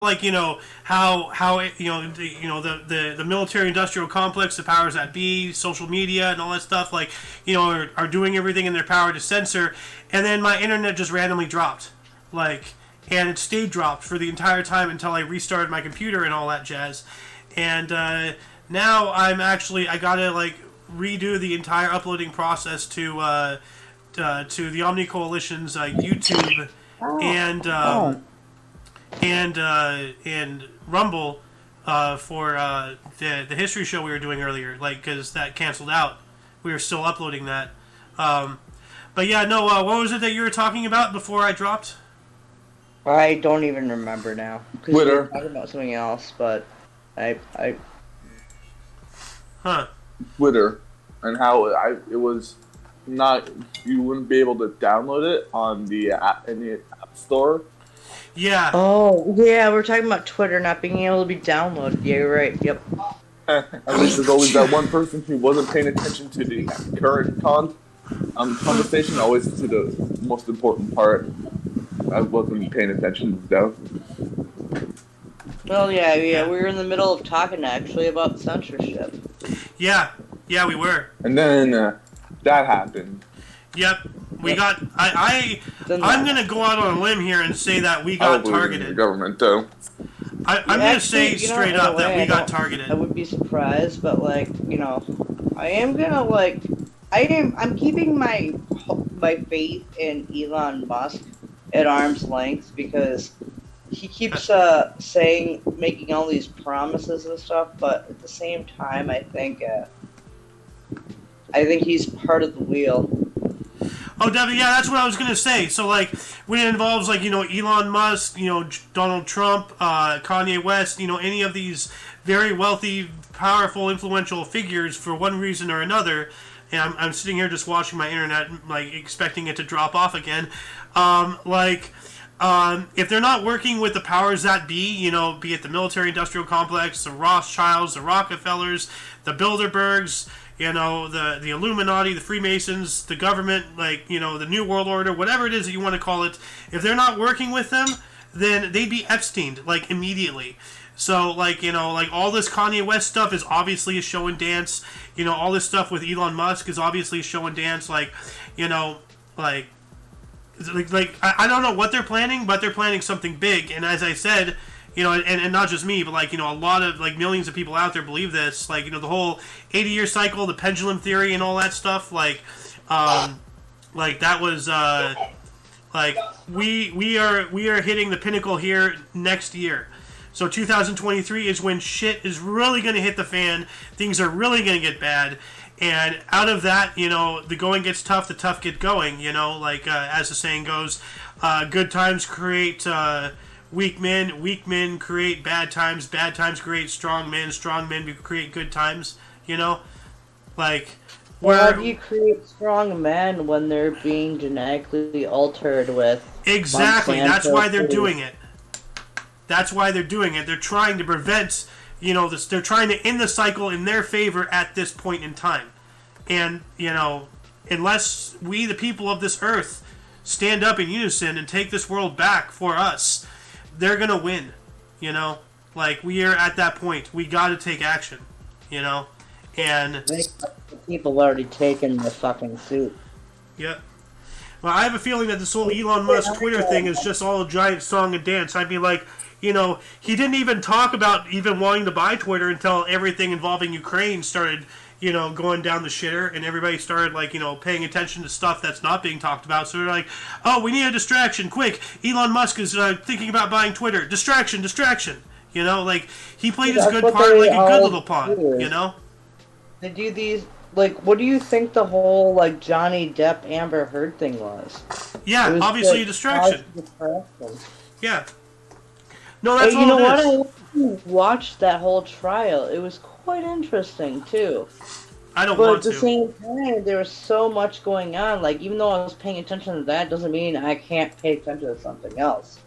like how the military industrial complex, the powers that be, social media and all that stuff, like are doing everything in their power to censor, and then my internet just randomly dropped, like, and it stayed dropped for the entire time until I restarted my computer and all that jazz, and now I gotta like redo the entire uploading process to the OMNI Coalition's YouTube and and Rumble for the history show we were doing earlier, like, because that canceled out. We were still uploading that. But yeah, no. What was it that you were talking about before I dropped? I don't even remember now. Twitter. We were talking about something else, but Huh. Twitter, and how it was not, you wouldn't be able to download it on the in the App Store. Yeah. Oh, yeah, we're talking about Twitter not being able to be downloaded. Yeah, you're right. Yep. At least there's always that one person who wasn't paying attention to the current conversation, always to the most important part. I wasn't paying attention, though. Well, yeah, we were in the middle of talking, actually, about censorship. Yeah, we were. And then that happened. Yep. We got. I'm gonna go out on a limb here and say that we got targeted. The government, though. I'm gonna say straight up that we got targeted. I would be surprised, but I am gonna I'm keeping my faith in Elon Musk at arm's length, because he keeps making all these promises and stuff, but at the same time, I think he's part of the wheel. Oh, Debbie, yeah, that's what I was going to say. So, like, when it involves, like, Elon Musk, Donald Trump, Kanye West, any of these very wealthy, powerful, influential figures for one reason or another, and I'm sitting here just watching my internet, like, expecting it to drop off again, if they're not working with the powers that be, be it the military-industrial complex, the Rothschilds, the Rockefellers, the Bilderbergs, the Illuminati, the Freemasons, the government, the New World Order, whatever it is that you want to call it, if they're not working with them, then they'd be Epsteined, immediately. So, all this Kanye West stuff is obviously a show and dance. All this stuff with Elon Musk is obviously a show and dance. I don't know what they're planning, but they're planning something big. And as I said, and not just me, but a lot of millions of people out there believe this. The whole 80-year cycle, the pendulum theory, and all that stuff. That was we are hitting the pinnacle here next year. So 2023 is when shit is really going to hit the fan. Things are really going to get bad. And out of that, the going gets tough, the tough get going, as the saying goes, good times create weak men create bad times create strong men create good times, How do you create strong men when they're being genetically altered with Exactly, Monsanto that's why they're foods? doing it. That's why they're doing it. They're trying to prevent, this. They're trying to end the cycle in their favor at this point in time. And, unless we, the people of this earth, stand up in unison and take this world back for us, they're going to win, we are at that point. We got to take action, and people already taken the fucking suit. Yeah. Well, I have a feeling that this whole Elon Musk Twitter thing is just all a giant song and dance. I mean, he didn't even talk about even wanting to buy Twitter until everything involving Ukraine started, going down the shitter, and everybody started, paying attention to stuff that's not being talked about. So they're like, oh, we need a distraction, quick. Elon Musk is thinking about buying Twitter. Distraction. He played his good part like a good little pawn, They do these, what do you think the whole, Johnny Depp Amber Heard thing was? Yeah, was obviously a distraction. Yeah. No, that's hey, all it is. I watched that whole trial. It was quite interesting, too. I don't but want to. But at the same time, there was so much going on. Even though I was paying attention to that, doesn't mean I can't pay attention to something else.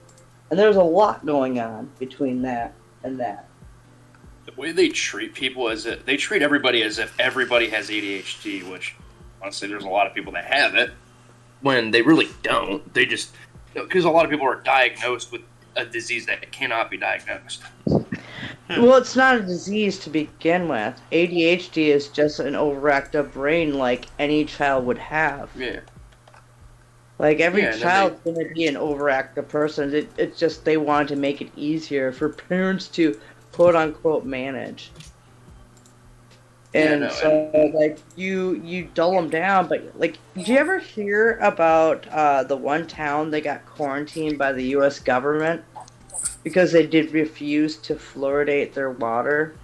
And there was a lot going on between that and that. The way they treat people they treat everybody as if everybody has ADHD, which, honestly, there's a lot of people that have it, when they really don't. They just, because a lot of people are diagnosed with a disease that cannot be diagnosed. Well, it's not a disease to begin with. ADHD is just an overactive brain like any child would have. Yeah. Like, every Yeah, and then child's going to be an overactive person. It's just they wanted to make it easier for parents to, quote-unquote, manage. And like, you dull them down, but, like, did you ever hear about the one town that got quarantined by the U.S. government because they did refuse to fluoridate their water?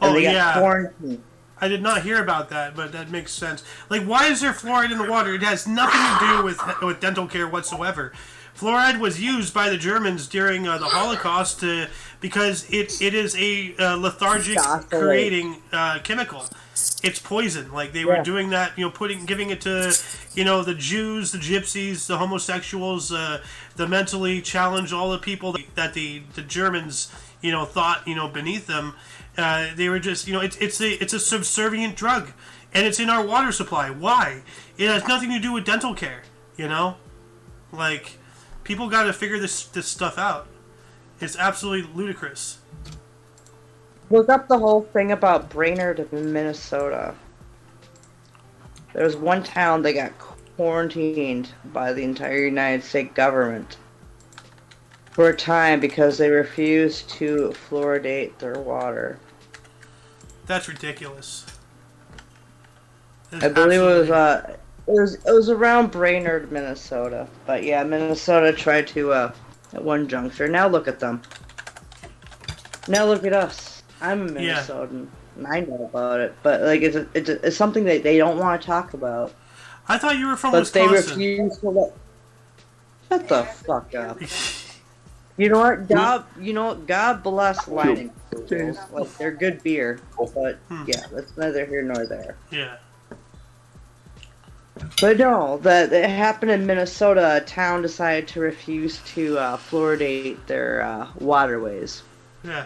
And they got quarantined. I did not hear about that, but that makes sense. Like, why is there fluoride in the water? It has nothing to do with dental care whatsoever. Fluoride was used by the Germans during the Holocaust because it is a lethargic creating chemical. It's poison. Like, they were doing that, giving it to, the Jews, the gypsies, the homosexuals, the mentally challenged, all the people that the Germans, thought, beneath them. They were just, it's a subservient drug, and it's in our water supply. Why? It has nothing to do with dental care. Like, people got to figure this stuff out. It's absolutely ludicrous. Look up the whole thing about Brainerd, Minnesota. There's one town that got quarantined by the entire United States government for a time because they refused to fluoridate their water. That's ridiculous. I believe it was around Brainerd, Minnesota. But yeah, Minnesota tried to at one juncture. Now look at them. Now look at us. I'm a Minnesotan, and I know about it. But like, it's something that they don't want to talk about. I thought you were from Wisconsin. But they refuse to let. Shut the fuck up. You know what? God bless Lightning. Like, they're good beer, but yeah, that's neither here nor there. Yeah. But no, that it happened in Minnesota. A town decided to refuse to fluoridate their waterways. Yeah.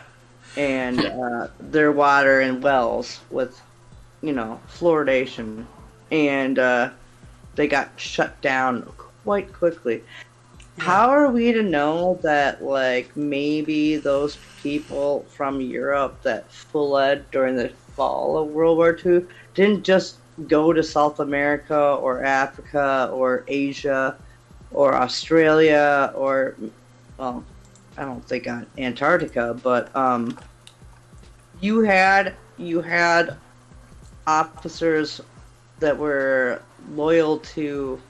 And their water and wells with, fluoridation, and they got shut down quite quickly. Yeah. How are we to know that, like, maybe those people from Europe that fled during the fall of World War II didn't just go to South America or Africa or Asia or Australia or, well, I don't think on Antarctica, but you had officers that were loyal to,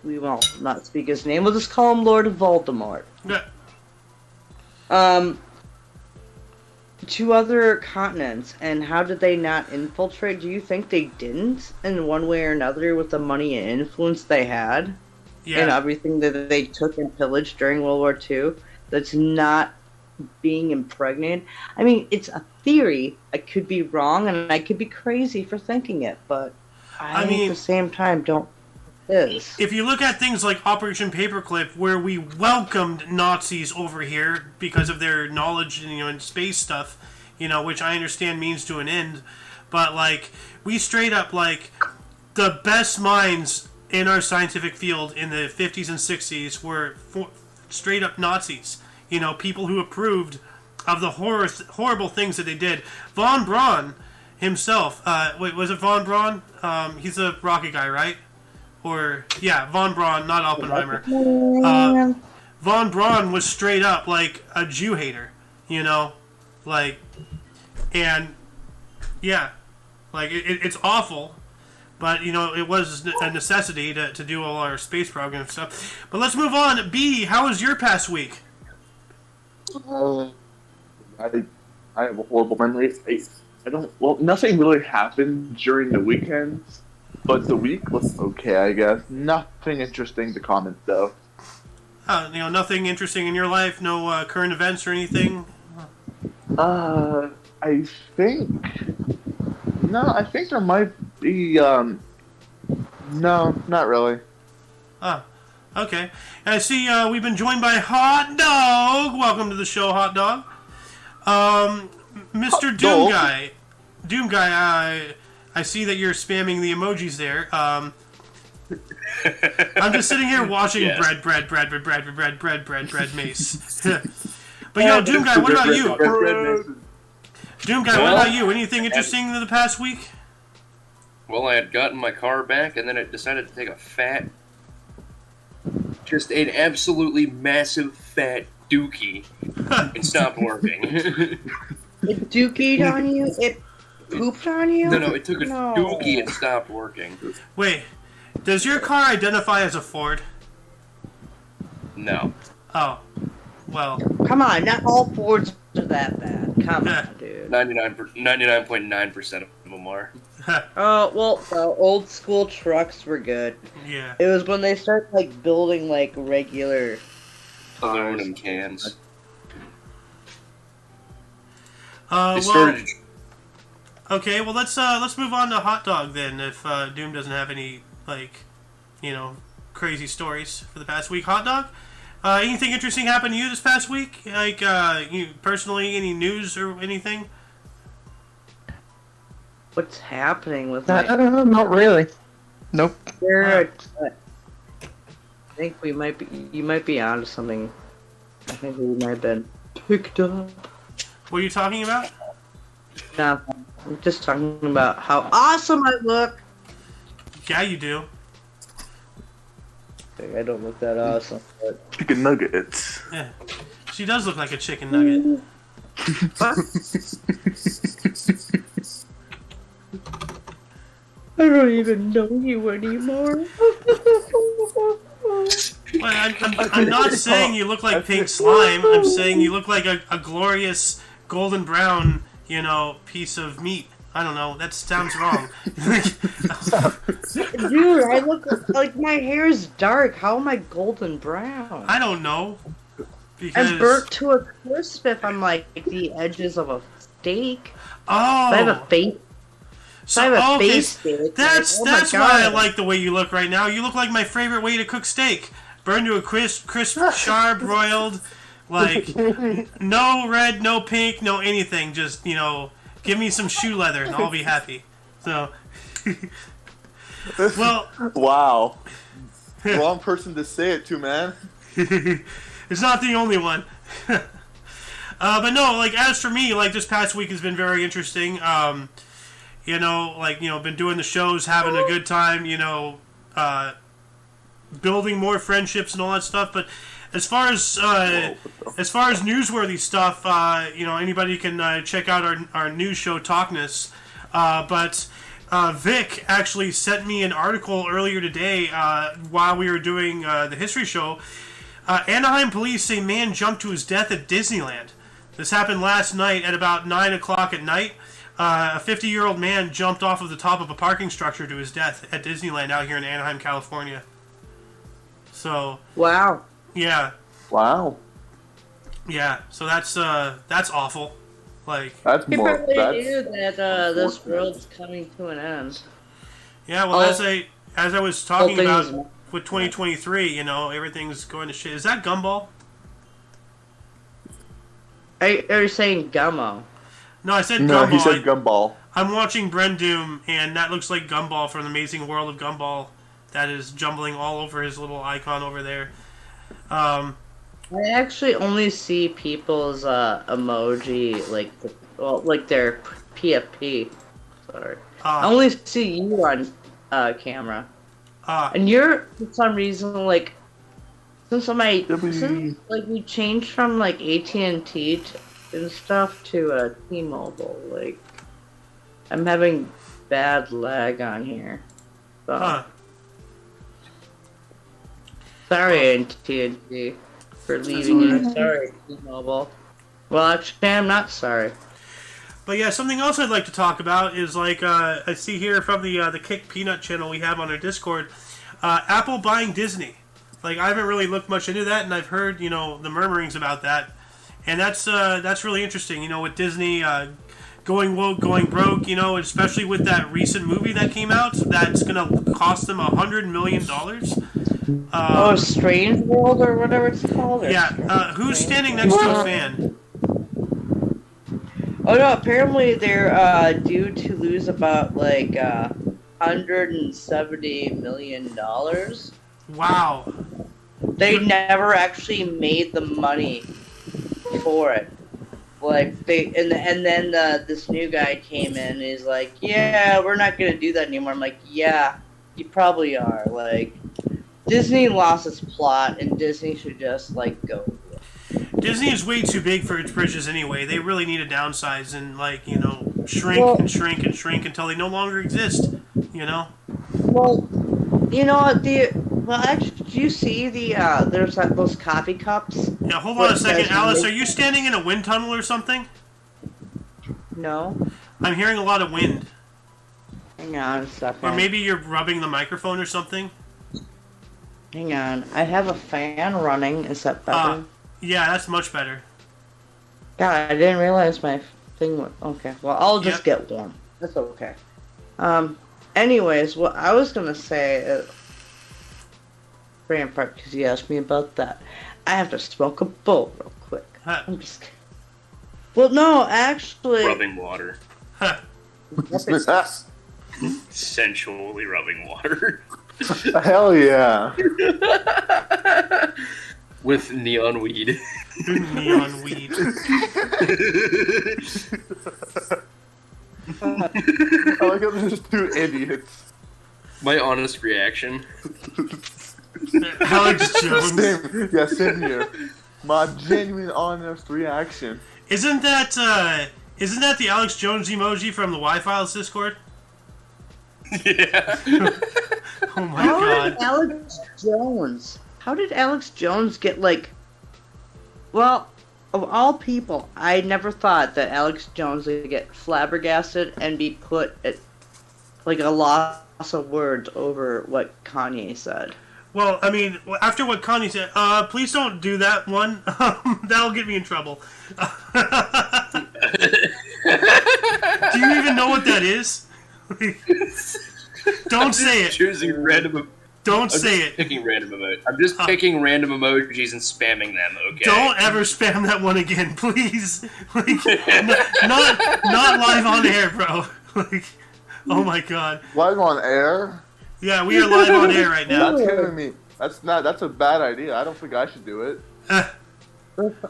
we will not speak his name, we'll just call him Lord Voldemort. Yeah. To other continents, and how did they not infiltrate? Do you think they didn't, in one way or another, with the money and influence they had? Yeah. And everything that they took and pillaged during World War II? That's not being impregnated? I mean, it's a theory. I could be wrong, and I could be crazy for thinking it, but I mean, at the same time, don't. If you look at things like Operation Paperclip, where we welcomed Nazis over here because of their knowledge, in space stuff, which I understand means to an end, but like, we straight up, like, the best minds in our scientific field in the 50s and 60s were straight up Nazis. People who approved of the horrible things that they did. Von Braun himself, wait, was it Von Braun? He's a rocket guy, right? Or, yeah, Von Braun, not Oppenheimer. Von Braun was straight up, like, a Jew hater, Like, and, yeah. Like, it's awful, but, it was a necessity to do all our space program stuff. But let's move on. B, how was your past week? I have a horrible memory. Nothing really happened during the weekends. But the week was okay, I guess. Nothing interesting to comment, though. Nothing interesting in your life? No current events or anything? I think... No, I think there might be, No, not really. Oh, okay. And I see we've been joined by Hot Dog. Welcome to the show, Hot Dog. Mr. Doom Guy. I see that you're spamming the emojis there. I'm just sitting here watching Yes. bread, Mace. But yo, Doom Guy, what about you? Doom Guy, what about you? Anything interesting in the past week? Well, I had gotten my car back, and then it decided to take a just an absolutely massive fat dookie, and stopped working. It dookied on you? It pooped on you? No, it took a dookie and stopped working. Wait, does your car identify as a Ford? No. Oh, well. Come on, not all Fords are that bad. Come on, dude. 99.9% of them are. Oh, well, the old school trucks were good. Yeah. It was when they started, like, building, like, regular Aluminum cans. Well, started. okay. Well, let's move on to hot dog then. If Doom doesn't have any crazy stories for the past week, hot dog. Anything interesting happened to you this past week? Like you personally, any news or anything? What's happening with my... Not really. Nope. I think you might be onto something. I think we might have been picked up. What are you talking about? No, I'm just talking about how awesome I look. Yeah, you do. I don't look that awesome, but... Chicken nuggets. Yeah. She does look like a chicken nugget. I don't even know you anymore. Well, I'm not saying you look like pink slime. I'm saying you look like a glorious golden brown, piece of meat. I don't know. That sounds wrong. Dude, I look like my hair is dark. How am I golden brown? I don't know. Because... I'm burnt to a crisp if I'm like the edges of a steak. Oh. If I have a face. So, I have a okay, face steak. that's like, oh that's why I like the way you look right now. You look like my favorite way to cook steak. Burned to a crisp, sharp, broiled. Like, no red, no pink, no anything. Just, give me some shoe leather and I'll be happy. So, well... Wow. Wrong person to say it to, man. It's not the only one. But no, like, as for me, like, this past week has been very interesting. Been doing the shows, having a good time, building more friendships and all that stuff. But as far as newsworthy stuff, anybody can check out our news show, Talkness. But Vic actually sent me an article earlier today while we were doing the history show. Anaheim police say man jumped to his death at Disneyland. This happened last night at about 9 o'clock at night. A 50-year-old man jumped off of the top of a parking structure to his death at Disneyland out here in Anaheim, California. So... Wow. Yeah. Wow. Yeah, so that's awful. Like... That's You more... probably That's knew that this world's coming to an end. Yeah, well, as I was talking things- about with 2023, everything's going to shit. Is that Gumball? Are you saying Gummo? No, I said No, Gumball. he said gumball. I'm watching Brendoom, and that looks like Gumball from the Amazing World of Gumball. That is jumbling all over his little icon over there. I actually only see people's emoji, like their PFP. Sorry. I only see you on camera. And you're, for some reason, like, since we changed from, like, AT&T and stuff to T-Mobile, like, I'm having bad lag on here. So. Sorry, AT&T, for leaving you. Sorry, T-Mobile. Well, actually, I'm not sorry. But yeah, something else I'd like to talk about is like I see here from the Kick Peanut channel we have on our Discord, Apple buying Disney. Like I haven't really looked much into that, and I've heard the murmurings about that, and that's really interesting. With Disney going woke, going broke. Especially with that recent movie that came out, that's gonna cost them $100 million. Strange World or whatever it's called. Yeah, who's standing next to a fan? Oh no! Apparently they're due to lose about like $670 million. Wow. They never actually made the money for it. Like and then this new guy came in and he's like, yeah, we're not gonna do that anymore. I'm like, yeah, you probably are. Like, Disney lost its plot, and Disney should just like go. Disney is way too big for its britches anyway. They really need to downsize and shrink Well- and shrink and shrink until they no longer exist. You know. Well, you know what? Actually, did you see there's those coffee cups? Yeah. Hold on What a second, says Alice. make- Are you standing in a wind tunnel or something? No. I'm hearing a lot of wind. Hang on a second. Or maybe you're rubbing the microphone or something. Hang on. I have a fan running. Is that better? Yeah, that's much better. God, I didn't realize my thing was... Okay, well, I'll just Yep. get warm. That's okay. Anyways, what I was gonna say... Rampart, because you asked me about that. I have to smoke a bowl real quick. Huh. I'm just kidding. Well, no, actually... Rubbing water. Huh. Sensually rubbing water. Hell yeah. With neon weed. Neon weed. I like how there's two idiots. My honest reaction. Alex Jones. Same here. My genuine, honest reaction. Isn't that the Alex Jones emoji from the Y-Files Discord? Yeah. Oh my How god. did Alex Jones? How did Alex Jones get like? Well, of all people, I never thought that Alex Jones would get flabbergasted and be put at like a loss of words over what Kanye said. Well, I mean, after what Kanye said, please don't do that one. That'll get me in trouble. Do you even know what that is? Don't say it. Choosing random. Don't I'm say just it. picking random emojis. I'm just picking random emojis and spamming them. Okay. Don't ever spam that one again, please. Like, not live on air, bro. Like, oh my god. Live on air? Yeah, we are live on air right now. That's killing me. That's a bad idea. I don't think I should do it.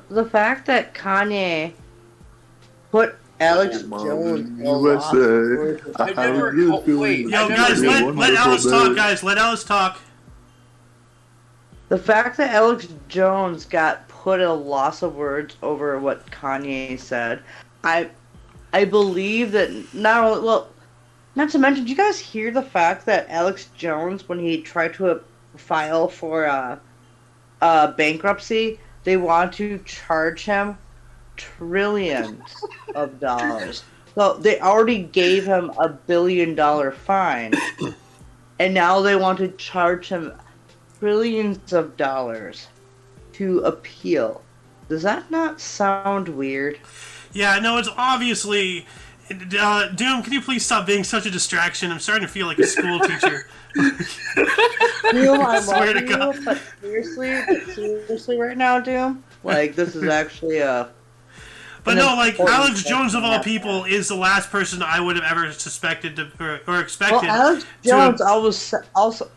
The fact that Kanye put Alex Jones USA. I never. Oh, wait. Yo, I never guys, knew- let Alice talk, guys. Let Alice talk. The fact that Alex Jones got put a loss of words over what Kanye said, I believe that not only, well, not to mention, did you guys hear the fact that Alex Jones, when he tried to file for bankruptcy, they want to charge him trillions of dollars. So they already gave him $1 billion fine, and now they want to charge him trillions of dollars to appeal. Does that not sound weird? Yeah, no, it's obviously... Doom, can you please stop being such a distraction? I'm starting to feel like a school teacher. Doom, I Swear to love God. you, but seriously right now, Doom? Like, this is actually a... But an no, like, important Alex Jones of all question. people is the last person I would have ever suspected to, or expected. Well, Alex to- Jones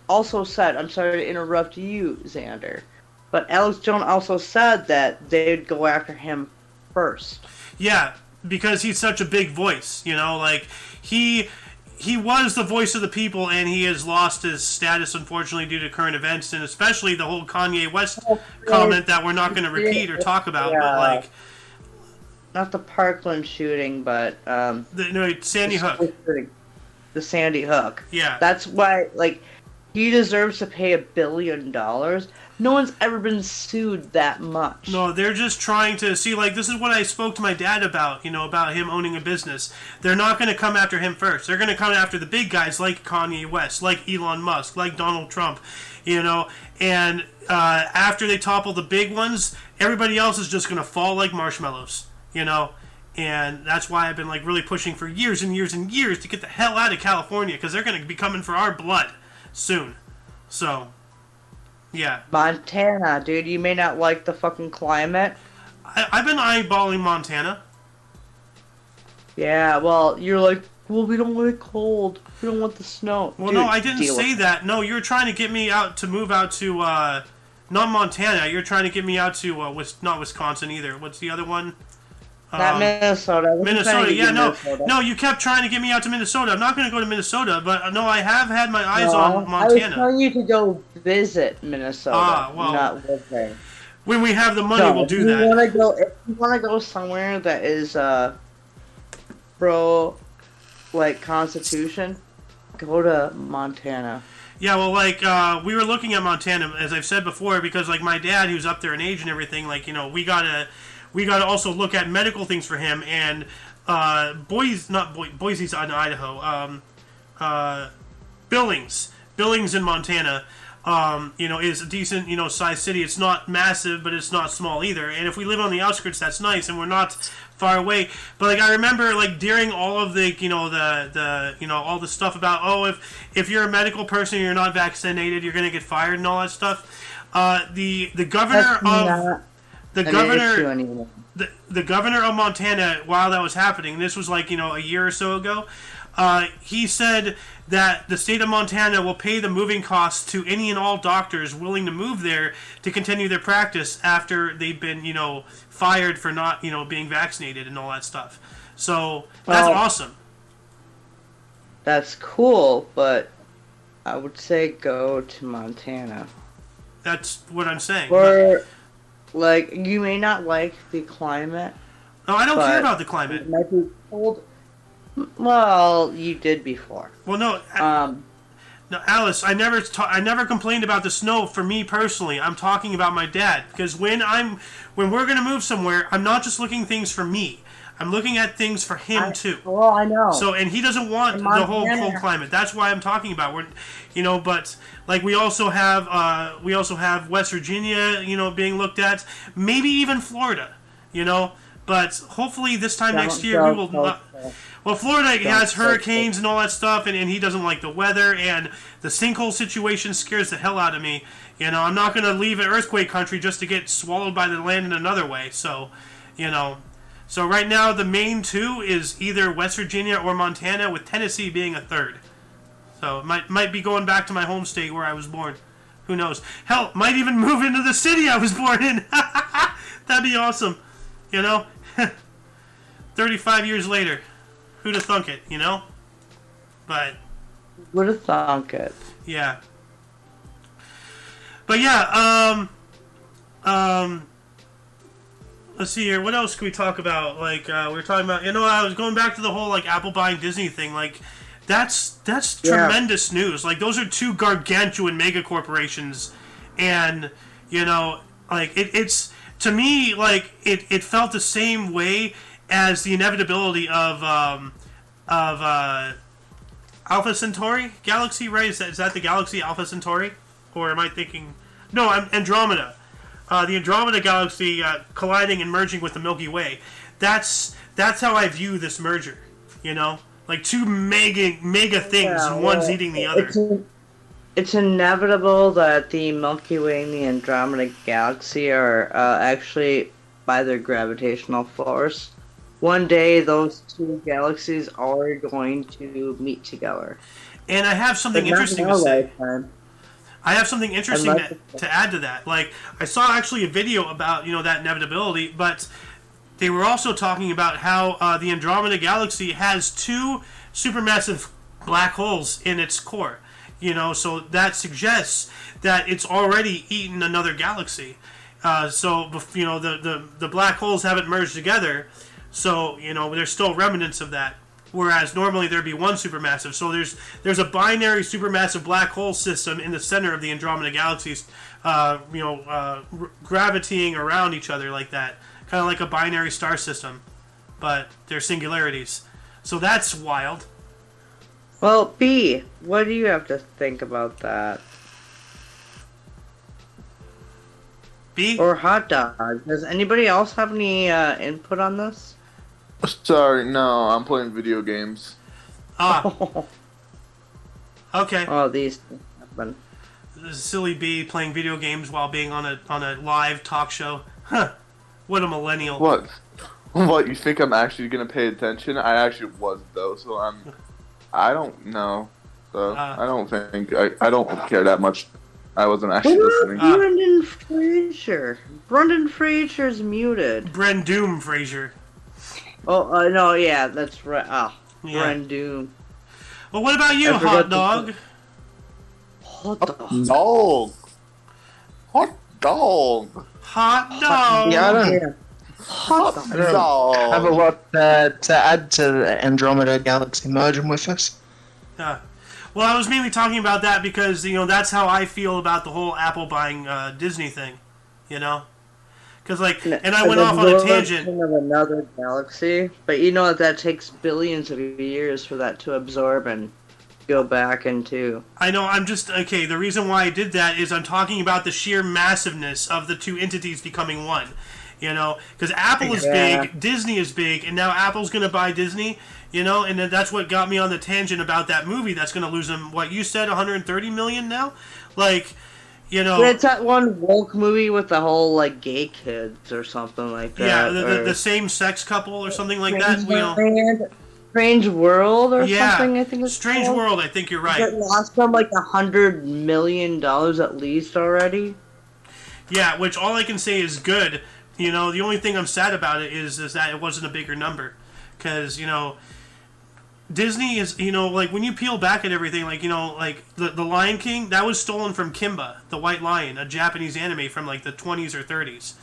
also said, I'm sorry to interrupt you, Xander, but Alex Jones also said that they'd go after him first. Yeah, because he's such a big voice, you know, like, he was the voice of the people, and he has lost his status, unfortunately, due to current events, and especially the whole Kanye West comment that we're not going to repeat or talk about, but, like... Not the Parkland shooting, but Sandy Hook. The Sandy Hook. Yeah. That's why, like, he deserves to pay $1 billion. No one's ever been sued that much. No, they're just trying to see, like, this is what I spoke to my dad about, you know, about him owning a business. They're not going to come after him first. They're going to come after the big guys like Kanye West, like Elon Musk, like Donald Trump, you know, and after they topple the big ones, everybody else is just going to fall like marshmallows, you know, and that's why I've been, like, really pushing for years and years and years to get the hell out of California, because they're going to be coming for our blood soon. So... yeah. Montana, dude, you may not like the fucking climate. I've been eyeballing Montana. Yeah, well, you're like, well, we don't want it cold. We don't want the snow. Well, Dude, no, I didn't deal say with that. No, you're trying to get me out to move out to, not Montana. You're trying to get me out to, not Wisconsin either. What's the other one? Not Minnesota. I wasn't trying to Minnesota, get yeah, no. Minnesota. No, you kept trying to get me out to Minnesota. I'm not going to go to Minnesota, but no, I have had my eyes No, on I was Montana. telling you to go visit Minnesota, Well, not live there. When we have the money, So, we'll do that. If you want to go somewhere that is pro, like, Constitution, go to Montana. Yeah, well, like, we were looking at Montana, as I've said before, because, like, my dad, who's up there in age and everything, like, you know, we gotta also look at medical things for him, and, Boise's in Idaho, Billings in Montana, you know, is a decent, you know, sized city. It's not massive, but it's not small either. And if we live on the outskirts, that's nice, and we're not far away. But like I remember, like during all of the, you know, the you know, all the stuff about, oh, if you're a medical person and you're not vaccinated, you're gonna get fired and all that stuff. The governor of the governor. The governor of Montana, while that was happening, this was like, you know, a year or so ago, he said that the state of Montana will pay the moving costs to any and all doctors willing to move there to continue their practice after they've been, you know, fired for not, you know, being vaccinated and all that stuff. So that's awesome. That's cool, but I would say go to Montana. That's what I'm saying. Or, like, you may not like the climate. No, I don't care about the climate. It might be cold. Well, you did before. Well, no, no, Alice, I never complained about the snow for me personally. I'm talking about my dad, because when we're gonna move somewhere, I'm not just looking things for me. I'm looking at things for him too. Well, I know. So, and he doesn't want the whole cold climate. That's why I'm talking about. We're, you know, but like we also have West Virginia, you know, being looked at. Maybe even Florida, you know. But hopefully this time next year we will not. Well, Florida has hurricanes and all that stuff, and he doesn't like the weather, and the sinkhole situation scares the hell out of me. You know, I'm not going to leave an earthquake country just to get swallowed by the land in another way. So, you know. So right now the main two is either West Virginia or Montana, with Tennessee being a third. So it might be going back to my home state where I was born. Who knows? Hell, might even move into the city I was born in. That'd be awesome. You know? 35 years later. Who'd have thunk it, you know? But... Would have thunk it. Yeah. But yeah, let's see here. What else can we talk about? Like, we were talking about... You know, I was going back to the whole, like, Apple buying Disney thing. Like, that's tremendous news. Like, those are two gargantuan mega corporations. And, you know, like, it's... To me, like, it felt the same way as the inevitability of Alpha Centauri galaxy, right? Is that the galaxy Alpha Centauri? Or am I thinking... No, Andromeda. The Andromeda galaxy colliding and merging with the Milky Way. That's how I view this merger, you know? Like two mega things, and one's eating the other. It's inevitable that the Milky Way and the Andromeda galaxy are actually, by their gravitational force, one day those two galaxies are going to meet together. And I have something interesting to say. I have something interesting to add to that. Like, I saw actually a video about, you know, that inevitability, but they were also talking about how the Andromeda galaxy has two supermassive black holes in its core. You know, so that suggests that it's already eaten another galaxy. So, you know, the black holes haven't merged together, so, you know, there's still remnants of that. Whereas normally there'd be one supermassive. So there's a binary supermassive black hole system in the center of the Andromeda galaxies, gravitating around each other like that. Kind of like a binary star system, but they're singularities. So that's wild. Well, B, what do you have to think about that? B? Or hot dog. Does anybody else have any input on this? Sorry, no, I'm playing video games. Okay. Oh, these things happen. This is silly B playing video games while being on a live talk show. Huh. What a millennial. What? What, you think I'm actually gonna pay attention? I actually was though, so I don't know. So I don't think I don't care that much. I wasn't actually listening. Brendan Fraser. Brendan Fraser's muted. Brendoom Fraser. Oh, no, yeah, that's right. Yeah. Brendoom. Well, what about you, I hot forgot dog? What the? Dog. Hot dog. Hot dog. Yeah, I don't Hot have dog. a lot to add to the Andromeda Galaxy merging with us. Well, I was mainly talking about that because, that's how I feel about the whole Apple buying Disney thing, Because, and I went off on a tangent. Of another galaxy, but that takes billions of years for that to absorb and go back into. I know, okay, the reason why I did that is I'm talking about the sheer massiveness of the two entities becoming one, Because Apple is big, Disney is big, and now Apple's going to buy Disney. And then that's what got me on the tangent about that movie. That's going to lose them, what you said, 130 million now? But it's that one woke movie with the whole, gay kids or something like that. Yeah, the same-sex couple or something like that. Strange World or something, I think it's Strange called. World, I think you're right. It lost them, $100 million at least already. Yeah, which all I can say is good. The only thing I'm sad about it is that it wasn't a bigger number. Because, Disney is, when you peel back at everything, the Lion King, that was stolen from Kimba, the White Lion, a Japanese anime from, the 20s or 30s.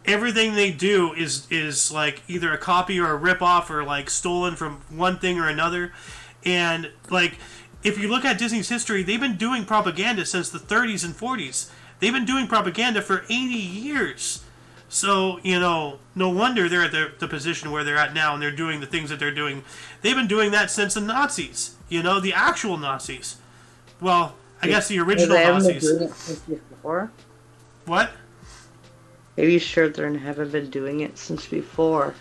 Everything they do is either a copy or a ripoff or, stolen from one thing or another. And, if you look at Disney's history, they've been doing propaganda since the 30s and 40s. They've been doing propaganda for 80 years. So, no wonder they're at the position where they're at now and they're doing the things that they're doing. They've been doing that since the Nazis, the actual Nazis. Well, I guess the original Nazis. Been doing it since before? What? Are you sure they haven't been doing it since before?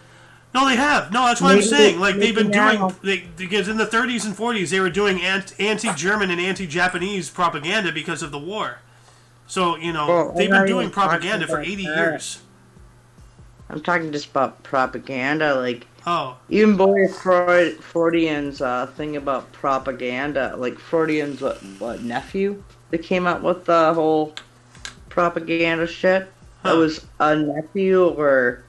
No, they have. No, that's what I'm saying. They've been doing... because in the 30s and 40s, they were doing anti-German and anti-Japanese propaganda because of the war. So, they've been doing propaganda for 80 years. I'm talking just about propaganda, Oh. even Freudian's thing about propaganda, Freudian's what nephew that came out with the whole propaganda shit. That was a nephew or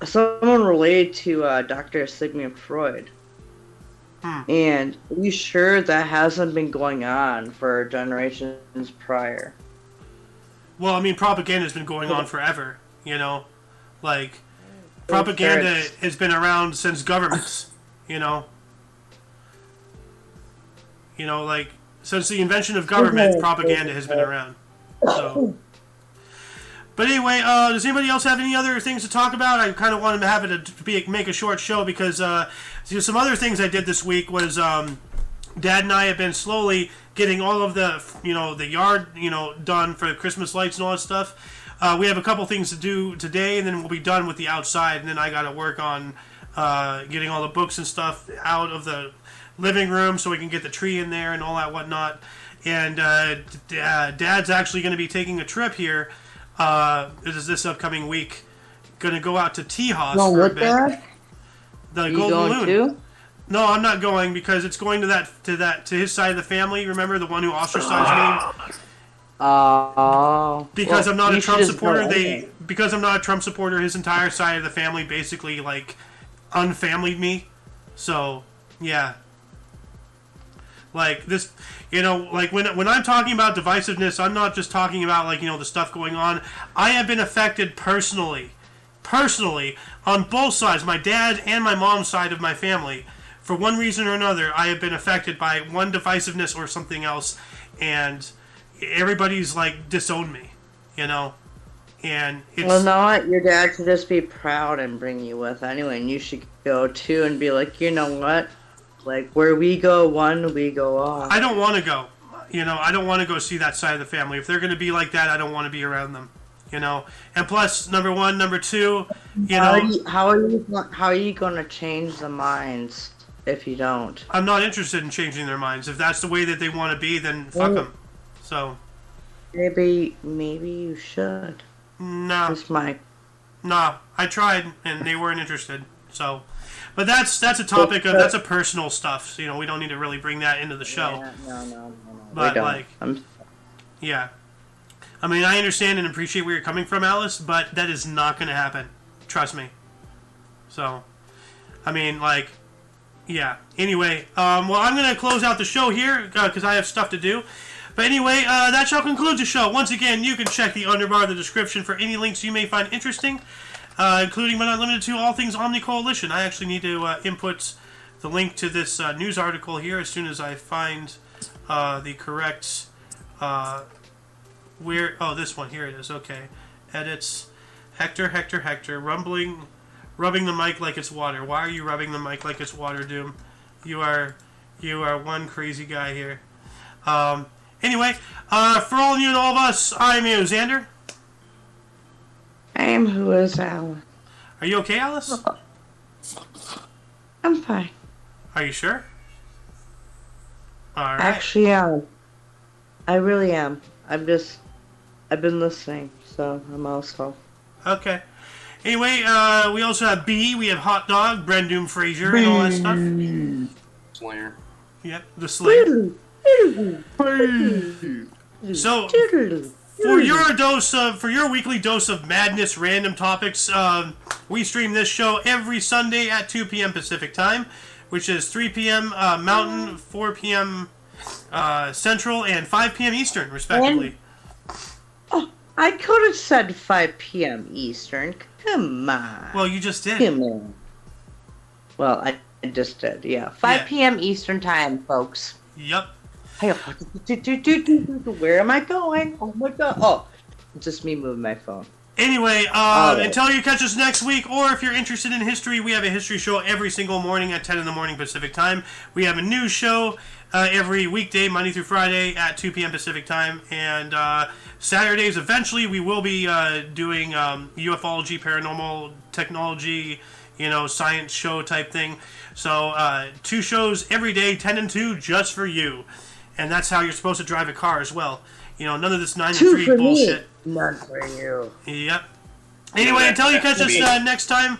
someone related to Dr. Sigmund Freud. And are you sure that hasn't been going on for generations prior? Well, I mean, propaganda's been going on forever, propaganda has been around since governments, since the invention of government, propaganda has been around. So, but anyway, does anybody else have any other things to talk about? I kind of wanted to have it make a short show because some other things I did this week was Dad and I have been slowly getting all of the the yard done for the Christmas lights and all that stuff. We have a couple things to do today, and then we'll be done with the outside. And then I got to work on getting all the books and stuff out of the living room so we can get the tree in there and all that whatnot. And Dad's actually going to be taking a trip here. This upcoming week. Going to go out to Tejas for a bit. Dad? The you Golden going Loon. Too? No, I'm not going because it's going to his side of the family. Remember the one who ostracized me? Because I'm not a Trump supporter. Because I'm not a Trump supporter, his entire side of the family basically unfamilied me. So yeah, this, when I'm talking about divisiveness, I'm not just talking about the stuff going on. I have been affected personally on both sides, my dad and my mom's side of my family. For one reason or another, I have been affected by one divisiveness or something else, and everybody's disowned me, and it's... Well, know what? Your dad should just be proud and bring you with anyway, and you should go too and be you know what? Where we go one, we go all. I don't want to go. I don't want to go see that side of the family. If they're going to be like that, I don't want to be around them. And plus, number one, number two, How are you going to change the minds if you don't? I'm not interested in changing their minds. If that's the way that they want to be, then fuck them. So maybe you should. No. That's my Nah, I tried and they weren't interested. So, but that's a topic of that's a personal stuff. So, you know, we don't need to really bring that into the show. Yeah, no. But we don't. like, yeah. I mean, I understand and appreciate where you're coming from, Alice, but that is not going to happen. Trust me. So, I mean, like, yeah. Anyway, well, I'm going to close out the show here because I have stuff to do. But anyway, that shall conclude the show. Once again, you can check the underbar of the description for any links you may find interesting, including but not limited to all things Omni Coalition. I actually need to input the link to this news article here as soon as I find the correct... where? Oh, this one. Here it is. Okay. Edits. Hector. Rubbing the mic like it's water. Why are you rubbing the mic like it's water, Doom? You are one crazy guy here. Anyway, for all of you and all of us, I'm Xander. I am who is Alan. Are you okay, Alice? I'm fine. Are you sure? All right. Actually, I really am. I've been listening, so I'm also. Okay. Anyway, we also have B, we have Hot Dog, Brendoom Fraser, and all that stuff. Slayer. Yep, the Slayer. So, for your weekly dose of madness, random topics, we stream this show every Sunday at 2 p.m. Pacific Time, which is 3 p.m. Mountain, 4 p.m. Central, and 5 p.m. Eastern, respectively. I could have said 5 p.m. Eastern. Come on. Well, you just did. Come on. Well, I just did, yeah. 5 p.m. Eastern Time, folks. Yep. Where am I going? Oh my god. Oh, it's just me moving my phone. Anyway, until you catch us next week, or if you're interested in history, we have a history show every single morning at 10 in the morning Pacific Time. We have a news show every weekday, Monday through Friday at 2 p.m. Pacific Time. And Saturdays, eventually, we will be doing ufology, paranormal technology, science show type thing. So 2 shows every day, 10 and 2, just for you. And that's how you're supposed to drive a car as well. None of this 9 and 3 bullshit. None for you. Yep. Anyway, until you catch us next time,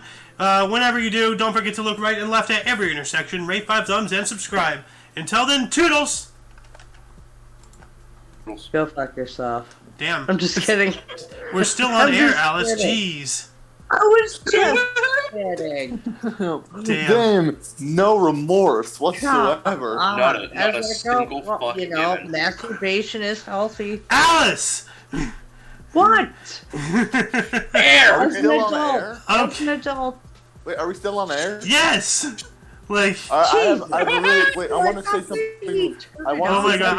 whenever you do, don't forget to look right and left at every intersection, rate 5 thumbs, and subscribe. Until then, toodles! Go fuck yourself. Damn. I'm just kidding. We're still on air, just Alice. kidding. Jeez. I was just kidding. Damn, no remorse whatsoever. Not a single fucking given. Masturbation is healthy. Alice! What? Air! Are we As an still on adult. air? As an adult. Wait, are we still on air? Yes! Like... I want to say something. Jeez. I want Oh to my say god,